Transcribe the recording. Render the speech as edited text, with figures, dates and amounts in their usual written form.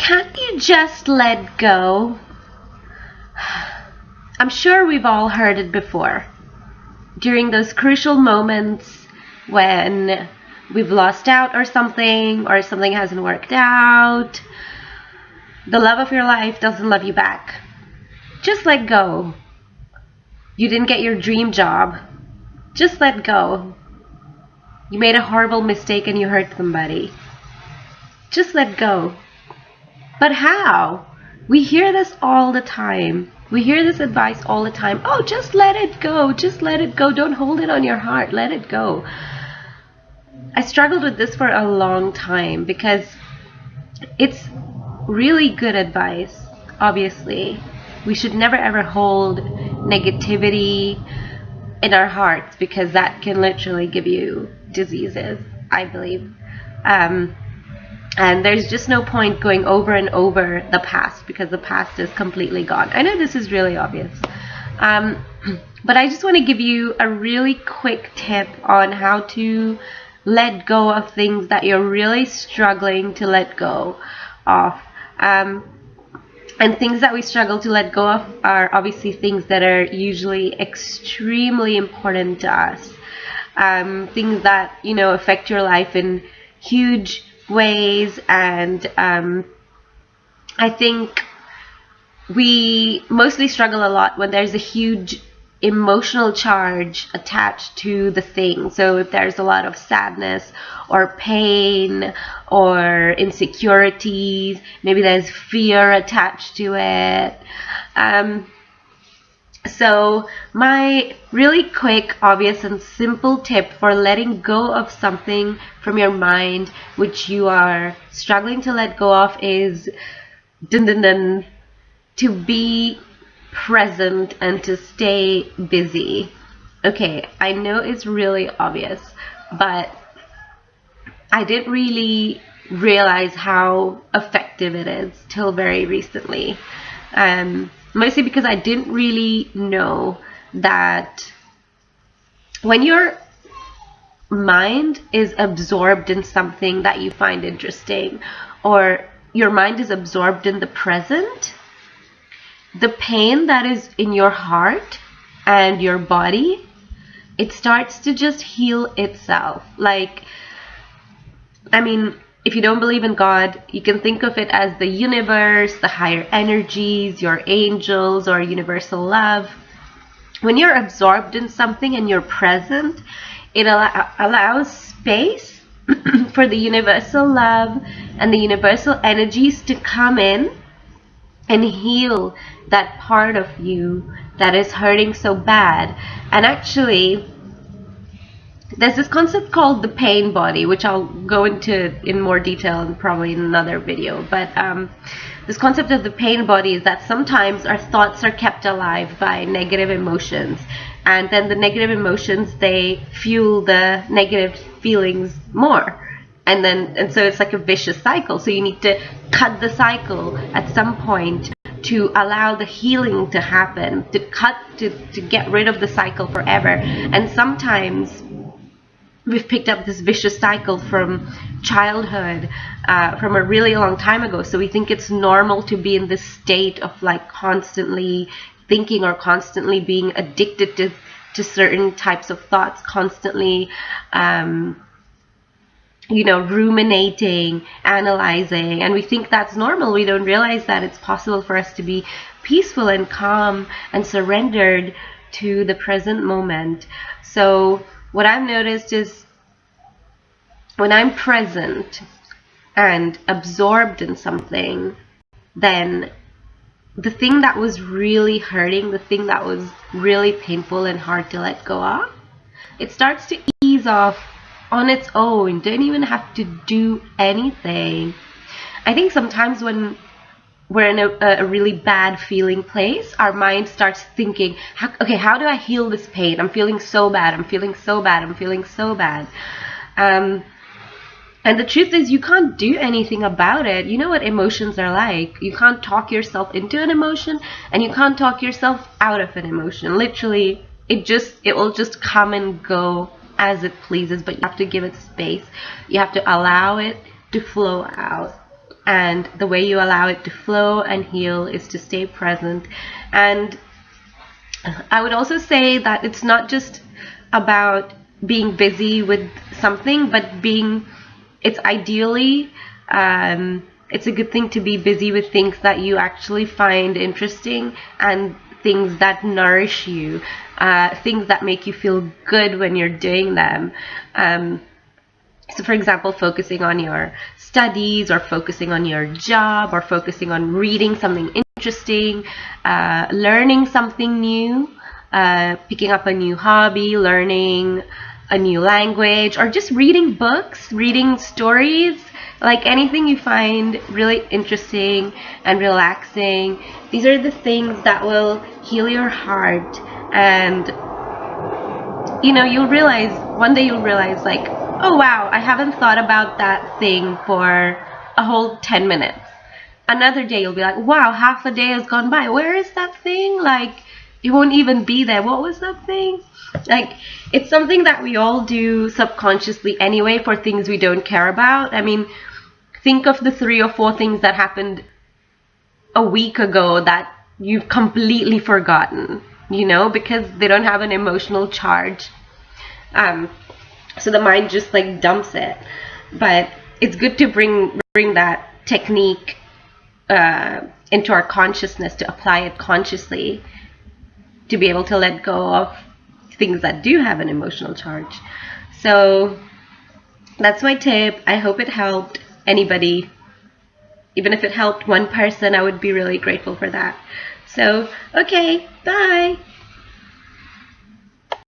Can't you just let go? I'm sure we've all heard it before. During those crucial moments when we've lost out or something hasn't worked out, the love of your life doesn't love you back. Just let go. You didn't get your dream job. Just let go. You made a horrible mistake and you hurt somebody. Just let go. But how? We hear this all the time. We hear this advice all the time. Oh, just let it go. Just let it go. Don't hold it on your heart. Let it go. I struggled with this for a long time because it's really good advice, obviously. We should never ever hold negativity in our hearts because that can literally give you diseases, I believe. And there's just no point going over and over the past because the past is completely gone. I know this is really obvious. But I just want to give you a really quick tip on how to let go of things that you're really struggling to let go of. And things that we struggle to let go of are obviously things that are usually extremely important to us. Things that, you know, affect your life in huge ways, and I think we mostly struggle a lot when there's a huge emotional charge attached to the thing. So if there's a lot of sadness or pain or insecurities, maybe there's fear attached to it. So my really quick, obvious, and simple tip for letting go of something from your mind which you are struggling to let go of is to be present and to stay busy. Okay, I know it's really obvious, but I didn't really realize how effective it is till very recently. Mostly because I didn't really know that when your mind is absorbed in something that you find interesting, or your mind is absorbed in the present, the pain that is in your heart and your body, it starts to just heal itself. Like, I mean, if you don't believe in God, you can think of it as the universe, the higher energies, your angels, or universal love. When you're absorbed in something and you're present, it allows space for the universal love and the universal energies to come in and heal that part of you that is hurting so bad. And actually, there's this concept called the pain body, which I'll go into in more detail and probably in another video. But this concept of the pain body is that sometimes our thoughts are kept alive by negative emotions, and then the negative emotions, they fuel the negative feelings more. And so it's like a vicious cycle. So you need to cut the cycle at some point to allow the healing to happen, to get rid of the cycle forever. And sometimes we've picked up this vicious cycle from childhood, from a really long time ago. So we think it's normal to be in this state of like constantly thinking or constantly being addicted to certain types of thoughts, constantly ruminating, analyzing, and we think that's normal. We don't realize that it's possible for us to be peaceful and calm and surrendered to the present moment. So what I've noticed is when I'm present and absorbed in something, then the thing that was really hurting, the thing that was really painful and hard to let go of, it starts to ease off on its own. Don't even have to do anything. I think sometimes when we're in a really bad feeling place, our mind starts thinking, okay, how do I heal this pain? I'm feeling so bad. I'm feeling so bad. I'm feeling so bad. And the truth is, you can't do anything about it. You know what emotions are like. You can't talk yourself into an emotion, and you can't talk yourself out of an emotion. Literally, it will just come and go as it pleases, but you have to give it space. You have to allow it to flow out. and the way you allow it to flow and heal is to stay present. And I would also say that it's not just about being busy with something, but it's ideally, it's a good thing to be busy with things that you actually find interesting and things that nourish you, things that make you feel good when you're doing them. So for example, focusing on your studies, or focusing on your job, or focusing on reading something interesting, learning something new, picking up a new hobby, learning a new language, or just reading books, reading stories, like anything you find really interesting and relaxing. These are the things that will heal your heart. And you know, one day you'll realize like, oh wow, I haven't thought about that thing for a whole 10 minutes. Another day you'll be like, wow, half a day has gone by. Where is that thing? Like, it won't even be there. What was that thing? Like, it's something that we all do subconsciously anyway for things we don't care about. I mean, think of the 3 or 4 things that happened a week ago that you've completely forgotten, you know, because they don't have an emotional charge. So the mind just like dumps it. But it's good to bring that technique into our consciousness, to apply it consciously, to be able to let go of things that do have an emotional charge. So that's my tip. I hope it helped anybody. Even if it helped one person, I would be really grateful for that. So, okay, bye.